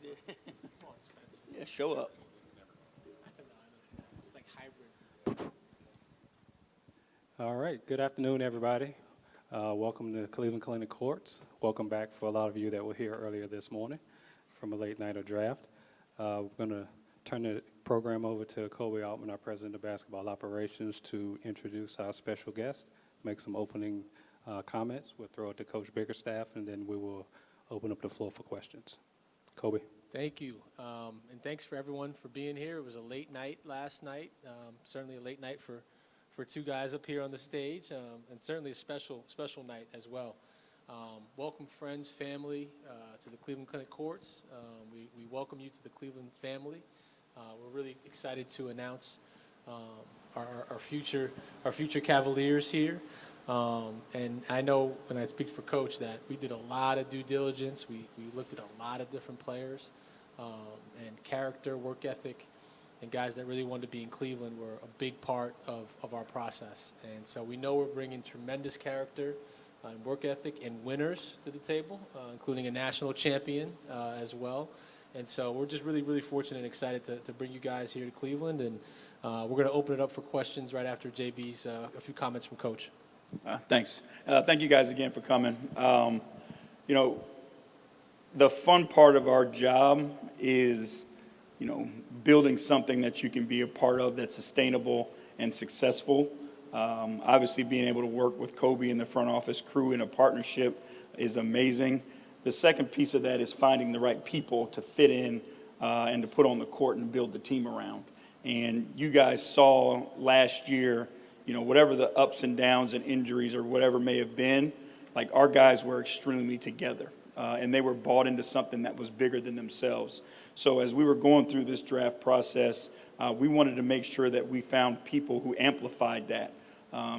Yeah, show up. It's like hybrid. All right. Good afternoon, everybody. Welcome to Cleveland Clinic Courts. Welcome back for a lot of you that were here earlier this morning from a late night of draft. We're going to turn the program over to Kobe Altman, our president of basketball operations, to introduce our special guest, make some opening comments. We'll throw it to Coach Biggerstaff, and then we will open up the floor for questions. Kobe. Thank you, and thanks for everyone for being here. It was a late night last night, certainly a late night for two guys up here on the stage, and certainly a special night as well. Welcome friends, family to the Cleveland Clinic Courts. We welcome you to the Cleveland family. We're really excited to announce our future Cavaliers here. And I know when I speak for Coach that we did a lot of due diligence. We looked at a lot of different players, and character, work ethic, and guys that really wanted to be in Cleveland were a big part of our process. And so we know we're bringing tremendous character and work ethic and winners to the table, including a national champion as well. And so we're just really, really fortunate and excited to bring you guys here to Cleveland. And we're going to open it up for questions right after JB's a few comments from Coach. Thanks. Thank you guys again for coming. You know, the fun part of our job is, you know, building something that you can be a part of that's sustainable and successful. Obviously, being able to work with Kobe and the front office crew in a partnership is amazing. The second piece of that is finding the right people to fit in and to put on the court and build the team around. And you guys saw last year, you know, whatever the ups and downs and injuries or whatever may have been, like our guys were extremely together. And they were bought into something that was bigger than themselves. So as we were going through this draft process, we wanted to make sure that we found people who amplified that,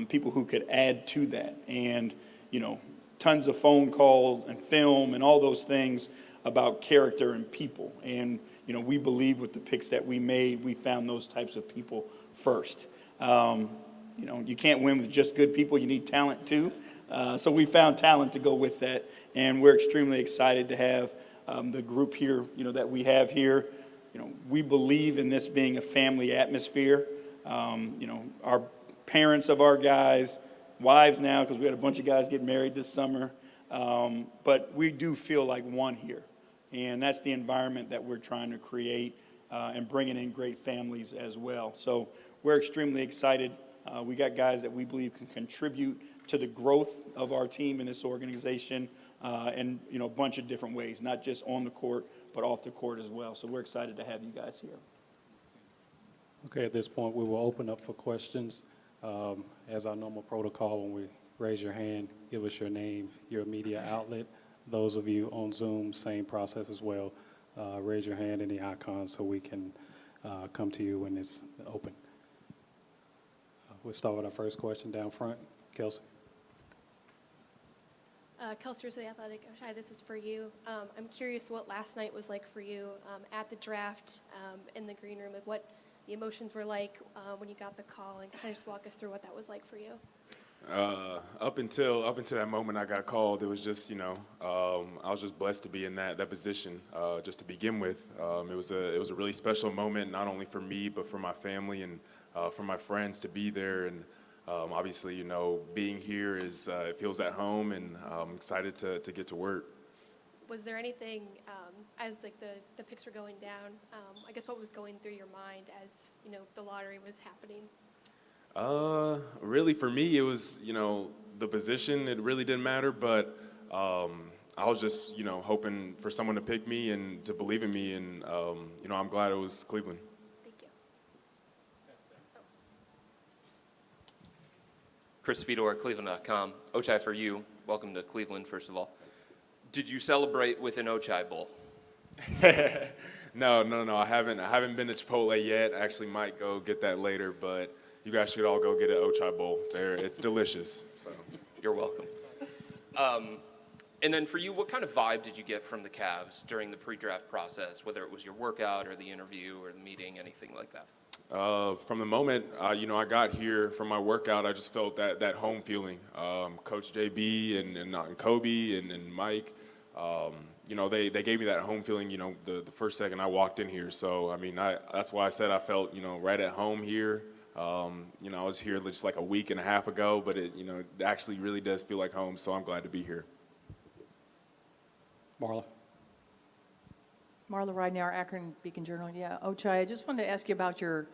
people who could add to that. And, you know, tons of phone calls and film and all those things about character and people. And, you know, we believe with the picks that we made, we found those types of people first. You know, you can't win with just good people. You need talent, too. So we found talent to go with that. And we're extremely excited to have the group here, you know, that we have here. You know, we believe in this being a family atmosphere. You know, our parents of our guys, wives now, because we had a bunch of guys get married this summer. But we do feel like one here. And that's the environment that we're trying to create and bringing in great families as well. So we're extremely excited. We got guys that we believe can contribute to the growth of our team in this organization in, you know, a bunch of different ways, not just on the court, but off the court as well. So we're excited to have you guys here. Okay, at this point, we will open up for questions. As our normal protocol, when we raise your hand, give us your name, your media outlet. Those of you on Zoom, same process as well. Raise your hand in the icon so we can come to you when it's open. We'll start with our first question down front. Kelsey. Kelsey with The Athletic. Ochai, this is for you. I'm curious what last night was like for you at the draft in the green room, like what the emotions were like when you got the call, and kind of just walk us through what that was like for you. Up until that moment I got called, it was just, you know, I was just blessed to be in that position just to begin with. It was a really special moment, not only for me but for my family and for my friends to be there. And obviously, you know, being here is it feels at home, and I'm excited to get to work. Was there anything as like the picks were going down? I guess what was going through your mind as, you know, the lottery was happening? Really for me, it was, you know, the position. It really didn't matter, but I was just, you know, hoping for someone to pick me and to believe in me, and you know, I'm glad it was Cleveland. Thank you. Chris Fedor, Cleveland.com. Ochai, for you, welcome to Cleveland, first of all. Did you celebrate with an Ochai Bowl? No. I haven't been to Chipotle yet. I actually might go get that later, but you guys should all go get an Ochai Bowl. It's delicious. So You're welcome. And then for you, what kind of vibe did you get from the Cavs during the pre-draft process, whether it was your workout or the interview or the meeting, anything like that? From the moment, you know, I got here from my workout, I just felt that home feeling. Coach JB and Kobe and Mike, They gave me that home feeling, the first second I walked in here. So, I mean, that's why I said I felt, right at home here. I was here just like a week and a half ago, but it actually really does feel like home. So I'm glad to be here. Marla. Marla Ridenour, Akron Beacon Journal. Yeah, Ochai, I just wanted to ask you about the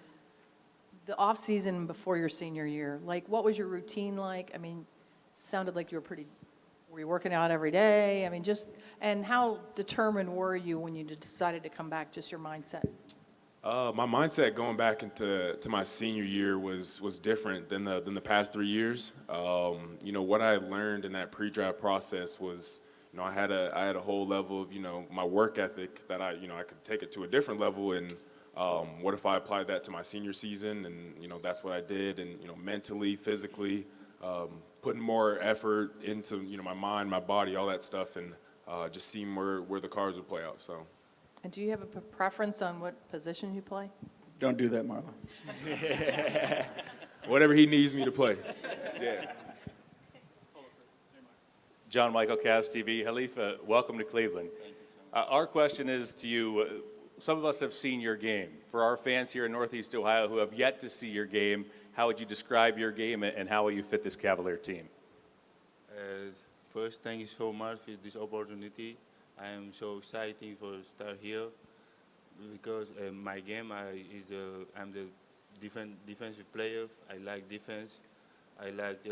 off season before your senior year. Like, what was your routine like? I mean, sounded like were you working out every day? I mean, and how determined were you when you decided to come back? Just your mindset. My mindset going back into my senior year was different than the past 3 years. What I learned in that pre-draft process was, I had a whole level of my work ethic that I could take it to a different level. And what if I applied that to my senior season? And that's what I did. And mentally, physically, putting more effort into my mind, my body, all that stuff, and just seeing where the cards would play out. So. And do you have a preference on what position you play? Don't do that, Marla. Whatever he needs me to play. Yeah. John Michael, Cavs TV. Halifa, welcome to Cleveland. Our question is to you. Some of us have seen your game. For our fans here in Northeast Ohio who have yet to see your game, how would you describe your game and how will you fit this Cavalier team? First, thank you so much for this opportunity. I am so excited for start here because my game I'm the defensive player. I like defense. I like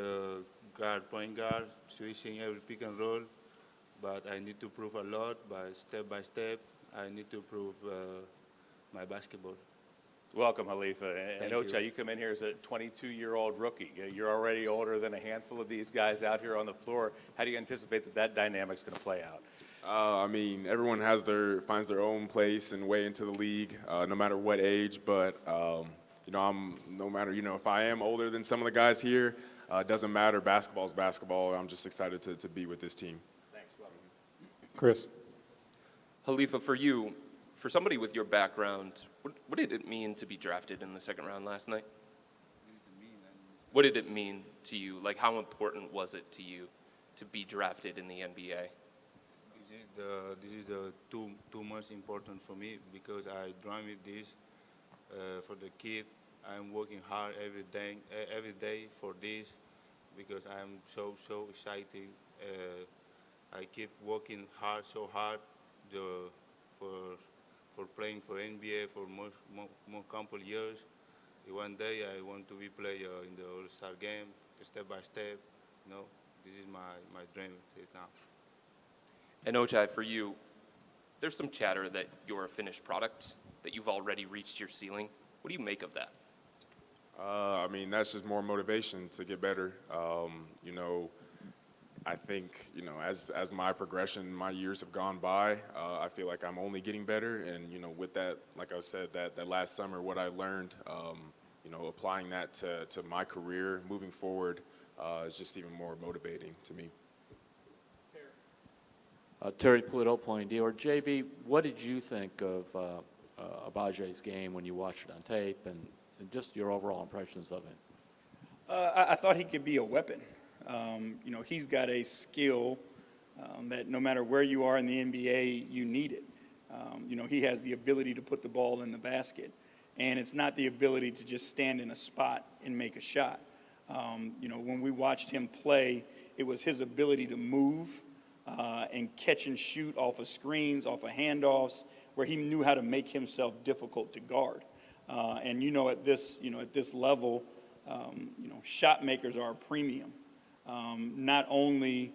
point guard, switching every pick and roll. But I need to prove a lot. But step by step, I need to prove my basketball. Welcome, Halifa. And Thank Ochai, you. you come in here as a 22-year-old rookie. You're already older than a handful of these guys out here on the floor. How do you anticipate that dynamic's going to play out? I mean, everyone finds their own place and way into the league, no matter what age. But I'm no matter if I am older than some of the guys here, it doesn't matter. Basketball's basketball. I'm just excited to be with this team. Thanks. Welcome. Chris. Halifa, for you, for somebody with your background, what did it mean to be drafted in the second round last night? What did it mean to you? Like, how important was it to you to be drafted in the NBA? This is the too much important for me because I dream this for the kid. I'm working hard every day for this because I'm so excited. I keep working so hard for playing for NBA for more couple years. One day I want to be player in the All-Star game, step by step. This is my dream right now. And Ochai, for you, there's some chatter that you're a finished product, that you've already reached your ceiling. What do you make of that? I mean, that's just more motivation to get better. I think, as my progression, my years have gone by, I feel like I'm only getting better. And, with that, like I said, that last summer, what I learned, applying that to my career moving forward is just even more motivating to me. Terry Pluto, Point D. Or JB, what did you think of Agbaji's game when you watched it on tape and just your overall impressions of it? I thought he could be a weapon. He's got a skill that no matter where you are in the NBA, you need it. He has the ability to put the ball in the basket, and it's not the ability to just stand in a spot and make a shot. When we watched him play, it was his ability to move and catch and shoot off of screens, off of handoffs, where he knew how to make himself difficult to guard. And at this level, shot makers are a premium. Not only,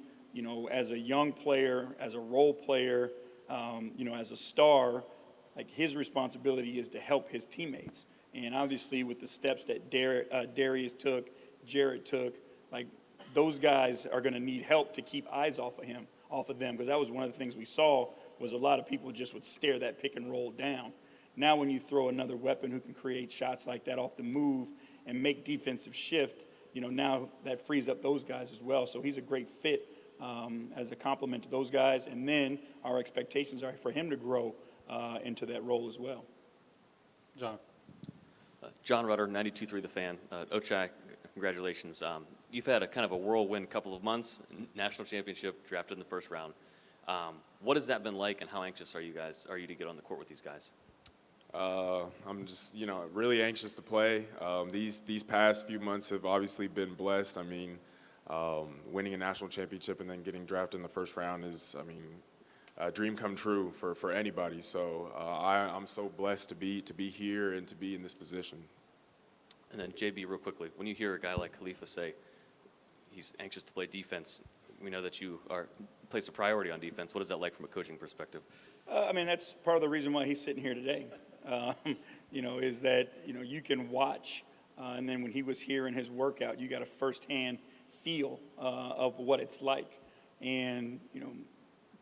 as a young player, as a role player, as a star, like his responsibility is to help his teammates. And obviously with the steps that Darius took, Jarrett took, like those guys are going to need help to keep eyes off of them, because that was one of the things we saw was a lot of people just would stare that pick and roll down. Now when you throw another weapon who can create shots like that off the move and make defensive shift, now that frees up those guys as well. So he's a great fit as a complement to those guys. And then our expectations are for him to grow into that role as well. John. John Rutter, 92.3 The Fan. Ochai, congratulations. You've had a kind of a whirlwind couple of months, national championship, drafted in the first round. What has that been like, and how anxious are you to get on the court with these guys? I'm just, really anxious to play. These past few months have obviously been blessed. I mean, winning a national championship and then getting drafted in the first round is, a dream come true for anybody. So I'm so blessed to be here and to be in this position. And then JB, real quickly, when you hear a guy like Khalifa say he's anxious to play defense, we know that you place a priority on defense. What is that like from a coaching perspective? That's part of the reason why he's sitting here today. Is that you can watch, and then when he was here in his workout, you got a firsthand feel of what it's like. And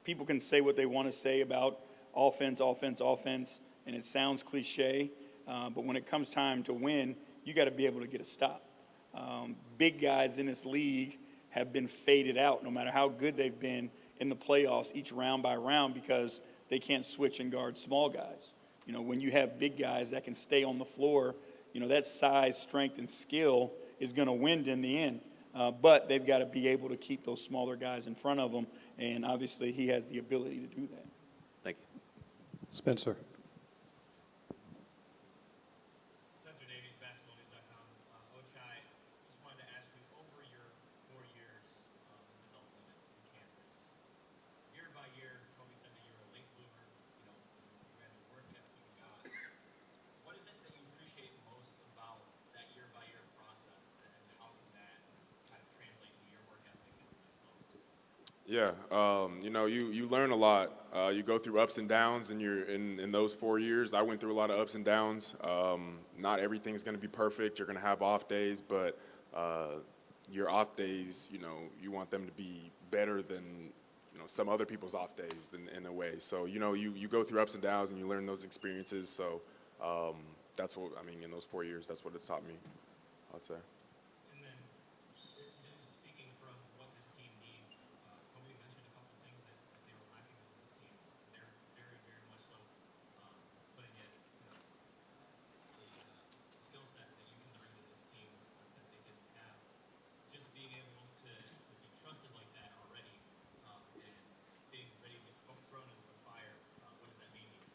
people can say what they want to say about offense, and it sounds cliche, but when it comes time to win, you got to be able to get a stop. Big guys in this league have been faded out, no matter how good they've been in the playoffs, each round by round, because they can't switch and guard small guys. When you have big guys that can stay on the floor, that size, strength, and skill is going to win in the end. But they've got to be able to keep those smaller guys in front of them, and obviously he has the ability to do that. Thank you. Spencer. Spencer Davies, basketballnews.com. Ochai, just wanted to ask you, over your 4 years of development in Kansas, year by year, Kobe said that you're a late bloomer, you had the work ethic you got. What is it that you appreciate most about that year by year process, and how can that kind of translate to your work ethic and results? Yeah, you learn a lot. You go through ups and downs, and you're in those 4 years. I went through a lot of ups and downs. Not everything's going to be perfect. You're going to have off days, but your off days, you want them to be better than some other people's off days in a way. So you go through ups and downs, and you learn those experiences. So that's what in those 4 years, that's what it's taught me, I'd say. And then, just speaking from what this team needs, Kobe mentioned a couple things that they were lacking in this team. They're very, very much so putting it, the skill set that you can bring to this team that they didn't have. Just being able to be trusted like that already, and being ready to get thrown into the fire, what does that mean to you?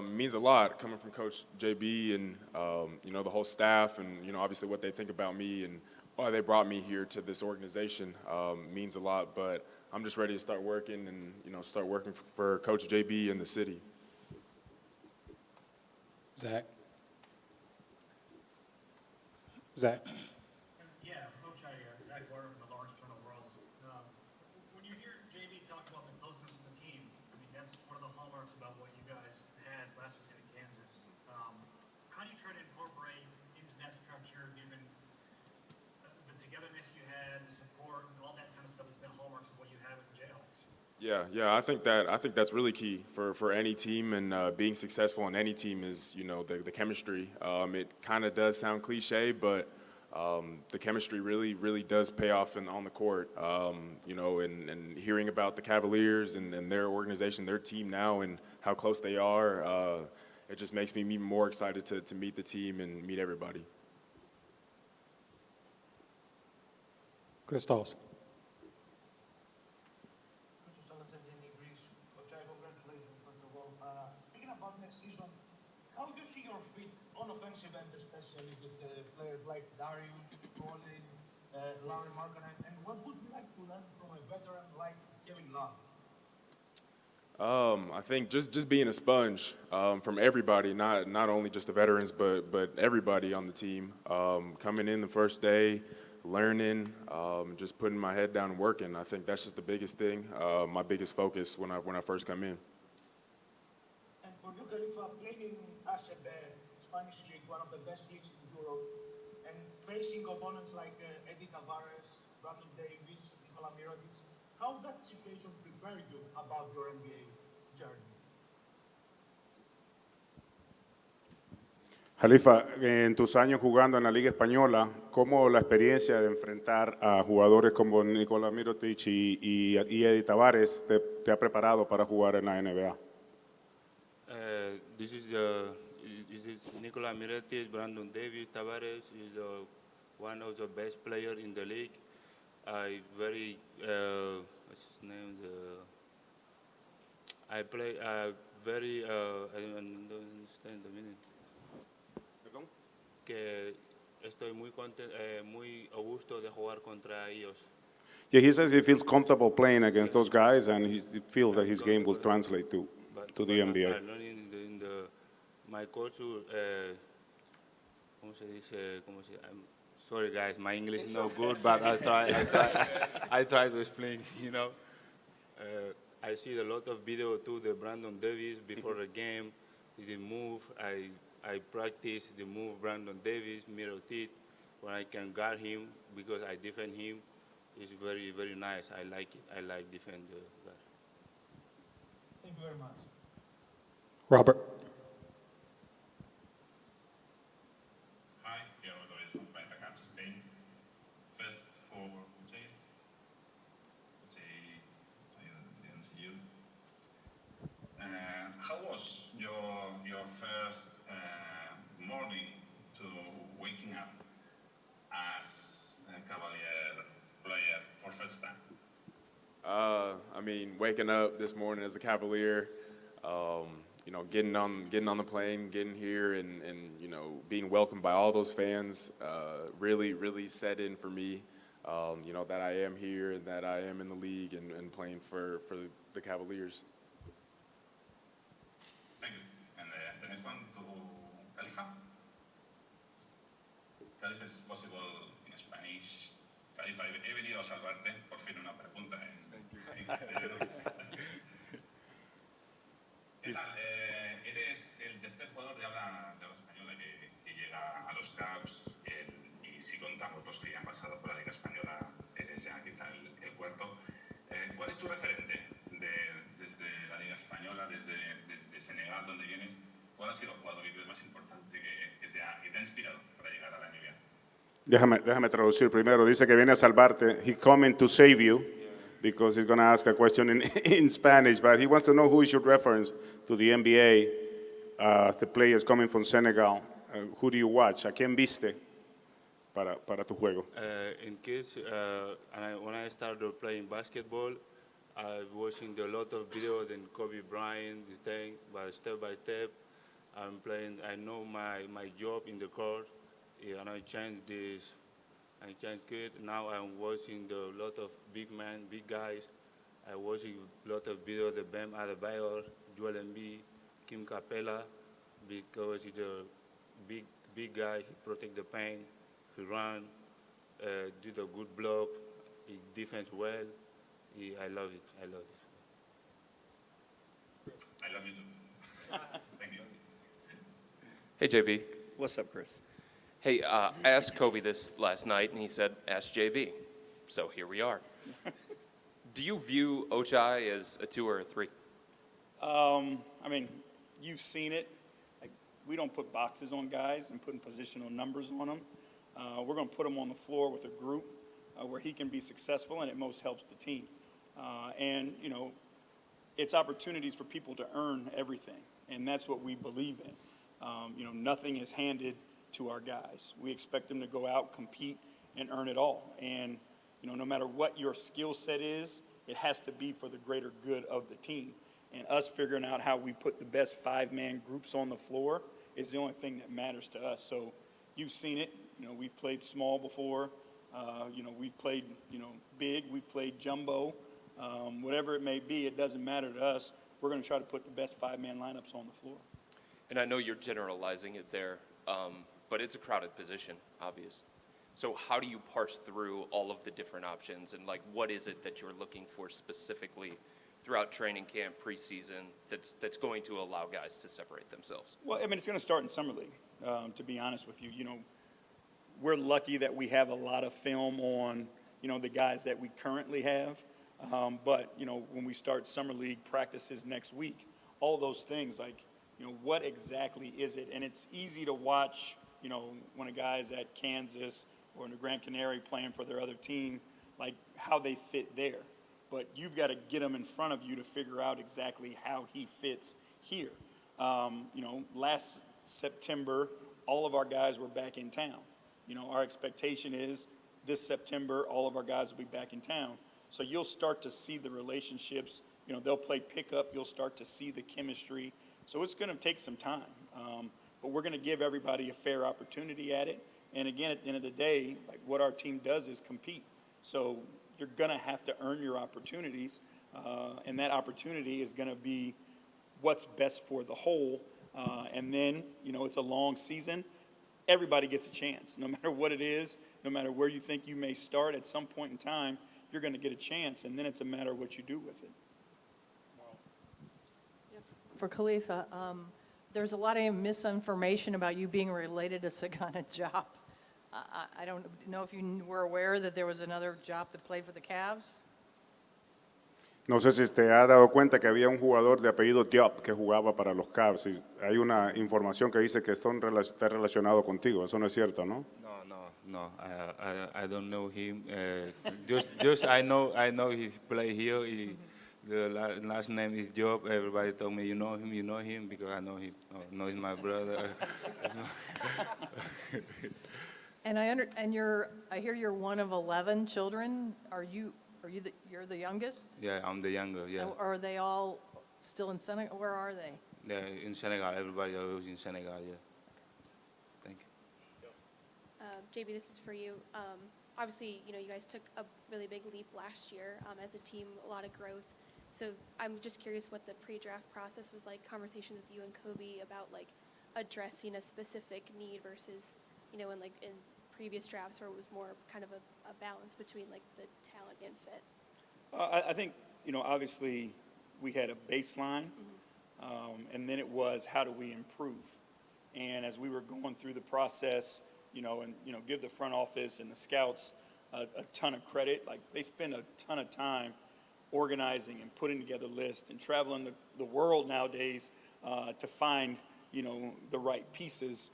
Means a lot coming from Coach JB and the whole staff, and obviously what they think about me and why they brought me here to this organization means a lot. But I'm just ready to start working and start working for Coach JB and the city. Zach. Yeah, Ochai, Zach Warner from the Lawrence Journal World. When you hear JB talk about the closeness of the team, that's one of the hallmarks about what you guys had last season in Kansas. How do you try to incorporate into that structure, given the togetherness you had, the support, and all that kind of stuff has been hallmarks of what you have at the Jayhawks? Yeah. I think that's really key for any team, and being successful on any team is the chemistry. It kind of does sound cliche, but the chemistry really does pay off on the court. And hearing about the Cavaliers and their organization, their team now, and how close they are, it just makes me even more excited to meet the team and meet everybody. Christos. Speaking about next season, how do you see your fit on offensive end, especially with players like Darius, Colin, Larry Markkanen, and what would you like to learn from a veteran like Kevin Love? I think just being a sponge from everybody, not only just the veterans, but everybody on the team. Coming in the first day, learning, just putting my head down and working. I think that's just the biggest thing, my biggest focus when I first come in. And for you, Khalifa, playing as a Spanish league, one of the best leagues in Europe, and facing opponents like Eddie Tavares, Brandon Davis, Nikola Mirotic, how that situation prepared you about your NBA journey? Halifa, en tus años jugando en la Liga Española, ¿cómo la experiencia de enfrentar a jugadores como Nikola Mirotic y Eddie Tavares te ha preparado para jugar en la NBA? This is Nikola Mirotic, Brandon Davis, Tavares is one of the best players in the league. what's his name? I play very. I don't understand the meaning. Perdón. Que estoy muy muy a gusto de jugar contra ellos. Yeah, he says he feels comfortable playing against those guys, and he feels that his game will translate to the NBA. I learned in the my coach. ¿Cómo se dice? I'm sorry, guys, my English is not good, but I try. I try to explain. You know, I see a lot of video too. The Brandon Davis before the game, the move. I practice the move Brandon Davis middle teeth when I can guard him because I defend him. It's very, very nice. I like it. I like defend the guard. Thank you very much. Robert. Hi, Guillermo Torres from Kansas State. First for Ochai. I didn't see you. How was your first morning to waking up as a Cavalier player for first time? I mean, waking up this morning as a Cavalier, you know, getting on the plane, getting here, and you know, being welcomed by all those fans, really set in for me. You know, that I am here and that I am in the league and playing for the Cavaliers. Thank you. And the next one to Khalifa. Khalifa is possible in Spanish. Khalifa, he venido a salvarte. Por fin una pregunta en castellano. ¿Qué tal? Eres el tercer jugador de habla española que llega a los Cavs y si contamos los que ya han pasado por la Liga Española, eres ya quizá el cuarto. ¿Cuál es tu referente desde la Liga Española, desde Senegal, donde vienes? ¿Cuál ha sido el jugador que crees más importante que te ha inspirado para llegar a la NBA? Déjame traducir primero. Dice que viene a salvarte. He coming to save you because he's going to ask a question in Spanish, but he wants to know who is your reference to the NBA. The players coming from Senegal. Who do you watch? ¿A quién viste para tu juego? In kids, when I started playing basketball, I was watching a lot of videos and Kobe Bryant, this thing, but step by step, I'm playing. I know my job in the court, and I changed this. I changed it. Now I'm watching a lot of big men, big guys. I'm watching a lot of videos of Bam Adebayor, Joel Embiid, Kim Capella, because he's a big guy. He protect the paint. He run, did a good block. He defends well. I love it. I love it. I love you too. Thank you. Hey, JB. What's up, Chris? Hey, I asked Kobe this last night, and he said, ask JB. So here we are. Do you view Ochai as a 2 or a 3? I mean, you've seen it. Like, we don't put boxes on guys and putting positional numbers on them. We're going to put him on the floor with a group where he can be successful, and it most helps the team. And, you know, it's opportunities for people to earn everything, and that's what we believe in. You know, nothing is handed to our guys. We expect them to go out, compete, and earn it all. And, you know, no matter what your skill set is, it has to be for the greater good of the team. And us figuring out how we put the best 5-man groups on the floor is the only thing that matters to us. So you've seen it. You know, we've played small before. You know, we've played, you know, big. We've played jumbo. Whatever it may be, it doesn't matter to us. We're going to try to put the best 5-man lineups on the floor. And I know you're generalizing it there, but it's a crowded position, obvious. So how do you parse through all of the different options, and like what is it that you're looking for specifically throughout training camp, preseason, that's going to allow guys to separate themselves? Well, I mean, it's going to start in summer league. To be honest with you, you know, we're lucky that we have a lot of film on, you know, the guys that we currently have. But you know, when we start summer league practices next week, all those things like, you know, what exactly is it? And it's easy to watch, you know, when a guy's at Kansas or in the Grand Canary playing for their other team, like how they fit there. But you've got to get him in front of you to figure out exactly how he fits here. You know, last September, all of our guys were back in town. You know, our expectation is this September, all of our guys will be back in town. So you'll start to see the relationships. You know, they'll play pickup. You'll start to see the chemistry. So it's going to take some time. But we're going to give everybody a fair opportunity at it. And again, at the end of the day, like what our team does is compete. So you're going to have to earn your opportunities. And that opportunity is going to be what's best for the whole. And then, you know, it's a long season. Everybody gets a chance, no matter what it is, no matter where you think you may start. At some point in time, you're going to get a chance, and then it's a matter of what you do with it. For Khalifa, there's a lot of misinformation about you being related to Sagana Diop. I don't know if you were aware that there was another Diop that played for the Cavs. No sé si te has dado cuenta que había un jugador de apellido Diop que jugaba para los Cavs. Y hay una información que dice que está relacionado contigo. Eso no es cierto, ¿no? No. I don't know him. Just I know he play here. The last name is Diop. Everybody told me you know him because I know him. No, he's my brother. And I hear you're one of 11 children. You're the youngest? Yeah, I'm the younger. Yeah. Are they all still in Senegal? Where are they? Yeah, in Senegal. Everybody is in Senegal. Yeah. Thank you. JB, this is for you. Obviously, you know, you guys took a really big leap last year as a team, a lot of growth. So I'm just curious what the pre-draft process was like, conversations with you and Kobe about like addressing a specific need versus, you know, in previous drafts where it was more kind of a balance between like the talent and fit. I think, you know, obviously we had a baseline, and then it was how do we improve? And as we were going through the process, you know, and, you know, give the front office and the scouts a ton of credit. Like they spend a ton of time organizing and putting together lists and traveling the world nowadays to find, you know, the right pieces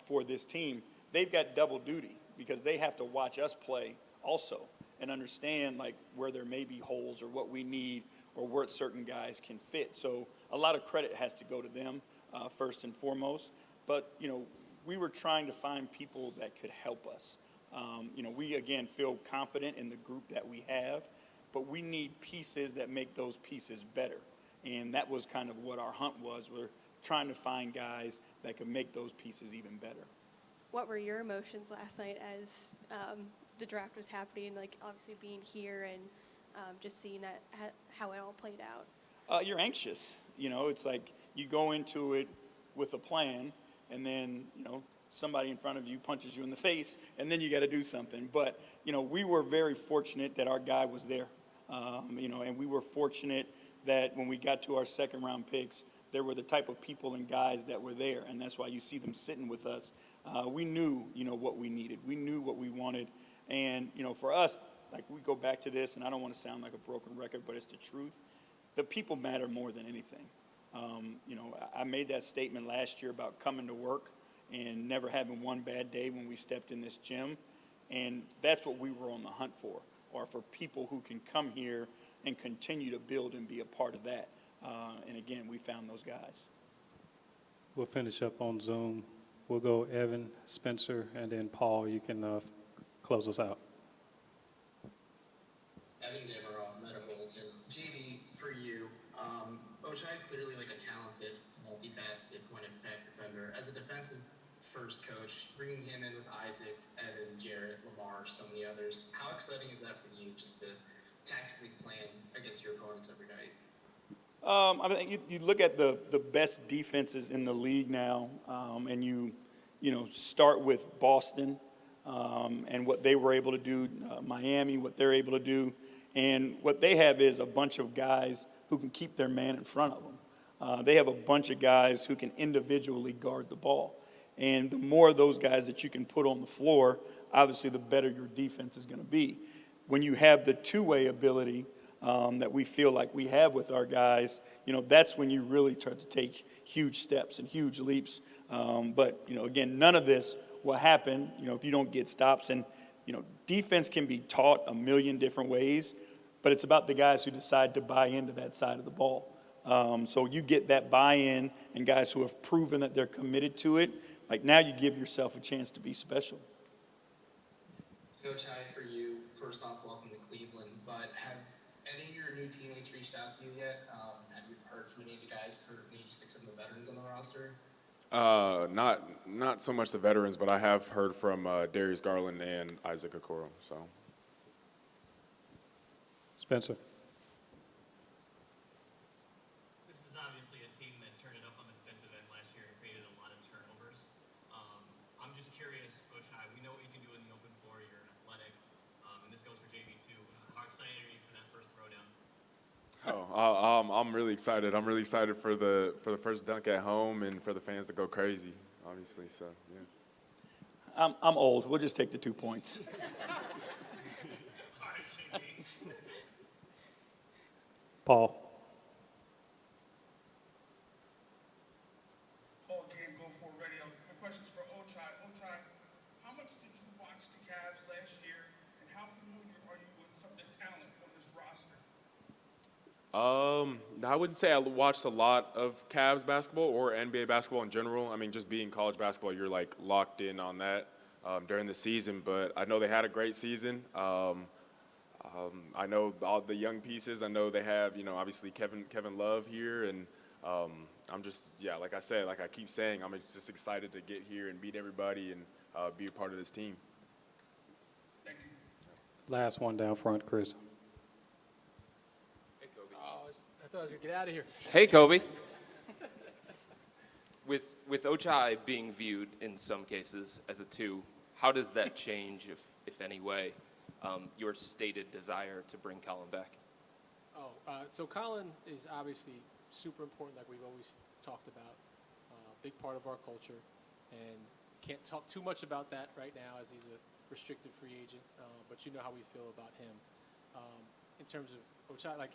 for this team. They've got double duty because they have to watch us play also and understand like where there may be holes or what we need or where certain guys can fit. So a lot of credit has to go to them first and foremost. But, you know, we were trying to find people that could help us. You know, we, again, feel confident in the group that we have, but we need pieces that make those pieces better. And that was kind of what our hunt was. We're trying to find guys that can make those pieces even better. What were your emotions last night as the draft was happening, like obviously being here and just seeing how it all played out? You're anxious. You know, it's like you go into it with a plan, and then, you know, somebody in front of you punches you in the face, and then you got to do something. But, you know, we were very fortunate that our guy was there, you know, and we were fortunate that when we got to our second-round picks, there were the type of people and guys that were there, and that's why you see them sitting with us. We knew, you know, what we needed. We knew what we wanted. And, you know, for us, like we go back to this, and I don't want to sound like a broken record, but it's the truth. The people matter more than anything. You know, I made that statement last year about coming to work and never having one bad day when we stepped in this gym. And that's what we were on the hunt for, or for people who can come here and continue to build and be a part of that. And again, we found those guys. We'll finish up on Zoom. We'll go Evan, Spencer, and then Paul. You can close us out. Evan Devereaux, Meta Bolton. JB, for you, Ochai is clearly like a talented, multifaceted point of attack defender. As a defensive first coach, bringing him in with Isaac, Evan, Jarrett, Lamar, so many others, how exciting is that for you just to tactically plan against your opponents every night? I mean, you look at the best defenses in the league now, and you know, start with Boston and what they were able to do, Miami, what they're able to do. And what they have is a bunch of guys who can keep their man in front of them. They have a bunch of guys who can individually guard the ball. And the more of those guys that you can put on the floor, obviously the better your defense is going to be. When you have the two-way ability that we feel like we have with our guys, you know, that's when you really start to take huge steps and huge leaps. But, you know, again, none of this will happen, you know, if you don't get stops. And, you know, defense can be taught a million different ways, but it's about the guys who decide to buy into that side of the ball. So you get that buy-in and guys who have proven that they're committed to it. Like now you give yourself a chance to be special. Ochai, for you, first off, welcome to Cleveland, but have new teammates reached out to you yet? Have you heard from any of the guys, or maybe just some of the veterans on the roster? Not so much the veterans, but I have heard from Darius Garland and Isaac Okoro. So. Spencer. This is obviously a team that turned it up on the defensive end last year and created a lot of turnovers. I'm just curious, Ochai, we know what you can do in the open floor. You're athletic, and this goes for JV too. How excited are you for that first throwdown? I'm really excited. I'm really excited for the first dunk at home and for the fans to go crazy, obviously. So yeah. I'm old. We'll just take the 2 points. Paul. Paul Game Go for Radio. My question's for Ochai. Ochai, how much did you watch the Cavs last year, and how familiar are you with some of the talent on this roster? I wouldn't say I watched a lot of Cavs basketball or NBA basketball in general. I mean, just being college basketball, you're like locked in on that during the season. But I know they had a great season. I know all the young pieces. I know they have, obviously Kevin Love here, and I'm just, like I said, like I keep saying, I'm just excited to get here and meet everybody and be a part of this team. Thank you. Last one down front, Chris. I thought I was going to get out of here. Hey, Kobe. With Ochai being viewed in some cases as a 2, how does that change, if any way, your stated desire to bring Colin back? So Colin is obviously super important, like we've always talked about. Big part of our culture, and can't talk too much about that right now as he's a restricted free agent. But you know how we feel about him. In terms of Ochai, like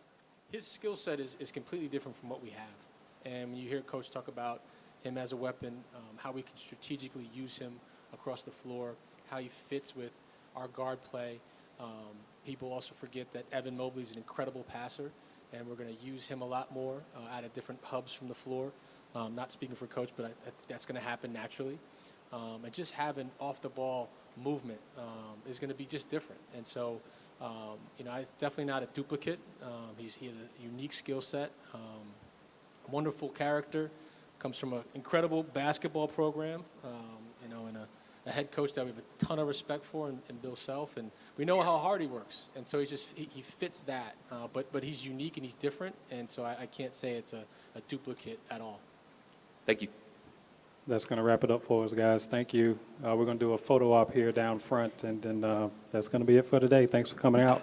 his skill set is completely different from what we have. And when you hear Coach talk about him as a weapon, how we can strategically use him across the floor, how he fits with our guard play. People also forget that Evan Mobley is an incredible passer, and we're going to use him a lot more out of different hubs from the floor. Not speaking for Coach, but that's going to happen naturally. And just having off-the-ball movement is going to be just different. And so, it's definitely not a duplicate. He has a unique skill set, wonderful character, comes from an incredible basketball program, and a head coach that we have a ton of respect for in Bill Self, and we know how hard he works, and so he fits that, but he's unique and he's different, and so I can't say it's a duplicate at all. Thank you. That's going to wrap it up for us, guys. Thank you. We're going to do a photo op here down front, and then that's going to be it for today. Thanks for coming out.